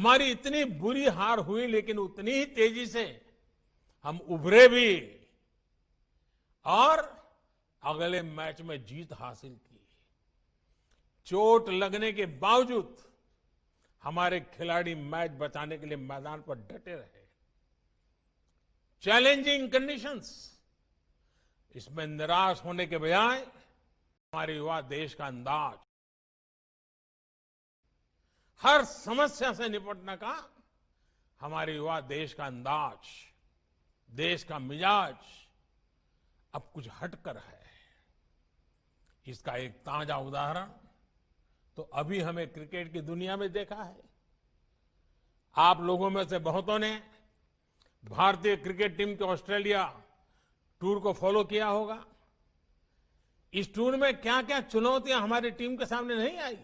हमारी इतनी बुरी हार हुई, लेकिन उतनी ही तेजी से हम उभरे भी और अगले मैच में जीत हासिल की। चोट लगने के बावजूद हमारे खिलाड़ी मैच बचाने के लिए मैदान पर डटे रहे। चैलेंजिंग कंडीशंस, इसमें निराश होने के बजाय हमारे युवा देश का अंदाज, हर समस्या से निपटने का हमारे युवा देश का अंदाज, देश का मिजाज अब कुछ हटकर है। इसका एक ताजा उदाहरण तो अभी हमें क्रिकेट की दुनिया में देखा है। आप लोगों में से बहुतों ने भारतीय क्रिकेट टीम के ऑस्ट्रेलिया टूर को फॉलो किया होगा। इस टूर में क्या क्या चुनौतियां हमारी टीम के सामने नहीं आई।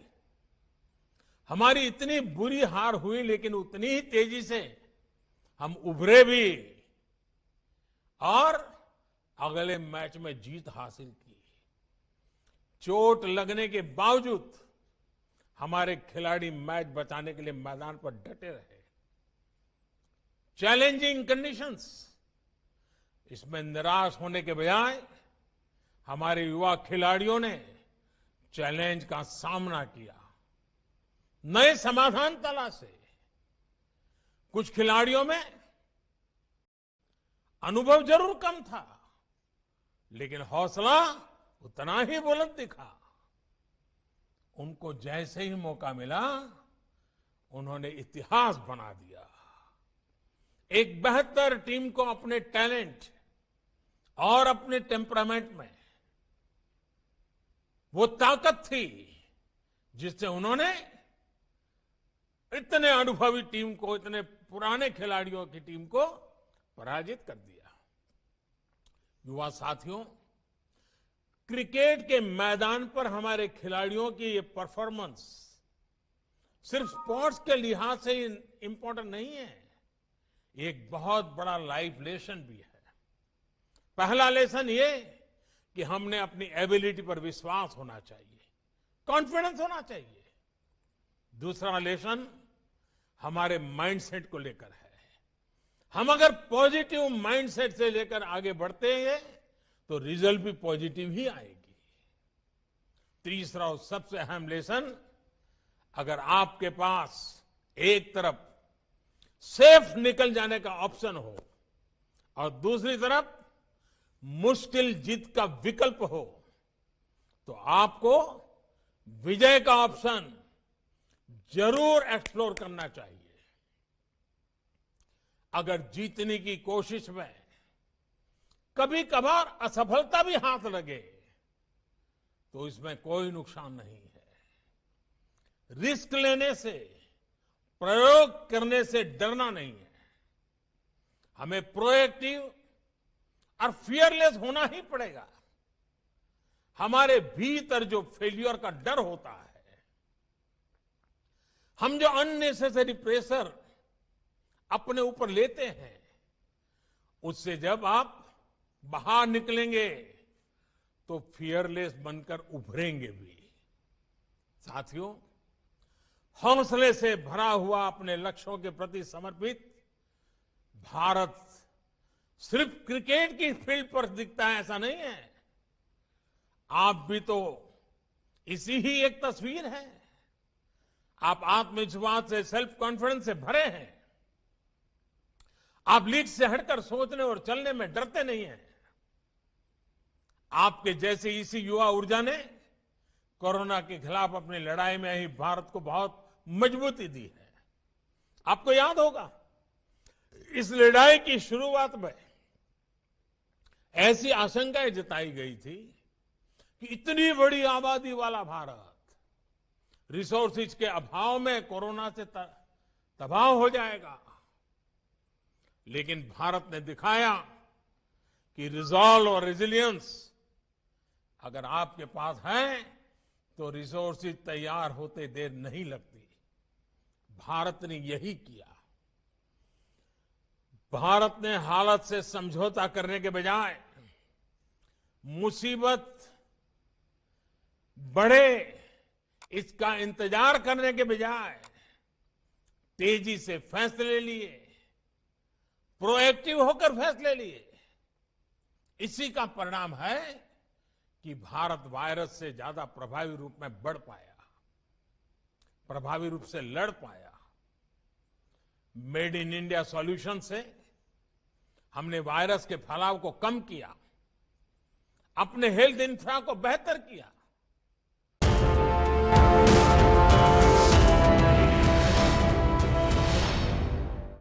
हमारी इतनी बुरी हार हुई, लेकिन उतनी ही तेजी से हम उभरे भी और अगले मैच में जीत हासिल की। चोट लगने के बावजूद हमारे खिलाड़ी मैच बचाने के लिए मैदान पर डटे रहे। चैलेंजिंग कंडीशंस, इसमें निराश होने के बजाय हमारे युवा खिलाड़ियों ने चैलेंज का सामना किया, नए समाधान तलाशे। कुछ खिलाड़ियों में अनुभव जरूर कम था, लेकिन हौसला उतना ही बुलंद दिखा। उनको जैसे ही मौका मिला, उन्होंने इतिहास बना दिया। एक बेहतर टीम को अपने टैलेंट और अपने टेम्परामेंट में वो ताकत थी जिससे उन्होंने इतने अनुभवी टीम को, इतने पुराने खिलाड़ियों की टीम को पराजित कर दिया। युवा साथियों, क्रिकेट के मैदान पर हमारे खिलाड़ियों की ये परफॉर्मेंस सिर्फ स्पोर्ट्स के लिहाज से इंपॉर्टेंट नहीं है, एक बहुत बड़ा लाइफ लेसन भी है। पहला लेसन ये कि हमने अपनी एबिलिटी पर विश्वास होना चाहिए, कॉन्फिडेंस होना चाहिए। दूसरा लेसन हमारे माइंडसेट को लेकर है। हम अगर पॉजिटिव माइंडसेट से लेकर आगे बढ़ते हैं तो रिजल्ट भी पॉजिटिव ही आएगी। तीसरा और सबसे अहम लेसन, अगर आपके पास एक तरफ सेफ निकल जाने का ऑप्शन हो और दूसरी तरफ मुश्किल जीत का विकल्प हो, तो आपको विजय का ऑप्शन जरूर एक्सप्लोर करना चाहिए। अगर जीतने की कोशिश में कभी कभार असफलता भी हाथ लगे तो इसमें कोई नुकसान नहीं है। रिस्क लेने से, प्रयोग करने से डरना नहीं है। हमें प्रोएक्टिव और फियरलेस होना ही पड़ेगा। हमारे भीतर जो फेल्यूर का डर होता है, हम जो अननेसेसरी प्रेशर अपने ऊपर लेते हैं, उससे जब आप बाहर निकलेंगे तो फियरलेस बनकर उभरेंगे भी। साथियों, हौसले से भरा हुआ अपने लक्ष्यों के प्रति समर्पित भारत सिर्फ क्रिकेट की फील्ड पर दिखता है ऐसा नहीं है। आप भी तो इसी ही एक तस्वीर है। आप आत्मविश्वास से, सेल्फ कॉन्फिडेंस से भरे हैं। आप लीड से हटकर सोचने और चलने में डरते नहीं हैं। आपके जैसे इसी युवा ऊर्जा ने कोरोना के खिलाफ अपनी लड़ाई में ही भारत को बहुत मजबूती दी है। आपको याद होगा, इस लड़ाई की शुरुआत में ऐसी आशंकाएं जताई गई थी कि इतनी बड़ी आबादी वाला भारत रिसोर्सेज के अभाव में कोरोना से तबाह हो जाएगा। लेकिन भारत ने दिखाया कि रिजॉल्व और रेजिलियंस अगर आपके पास है तो रिसोर्सेज तैयार होते देर नहीं लगती। भारत ने यही किया। भारत ने हालत से समझौता करने के बजाय मुसीबत बढ़े इसका इंतजार करने के बजाय तेजी से फैसले लिए, प्रोएक्टिव होकर फैसले लिए। इसी का परिणाम है कि भारत वायरस से ज्यादा प्रभावी रूप में बढ़ पाया, प्रभावी रूप से लड़ पाया। मेड इन इंडिया सॉल्यूशन से हमने वायरस के फैलाव को कम किया, अपने हेल्थ इंफ्रा को बेहतर किया,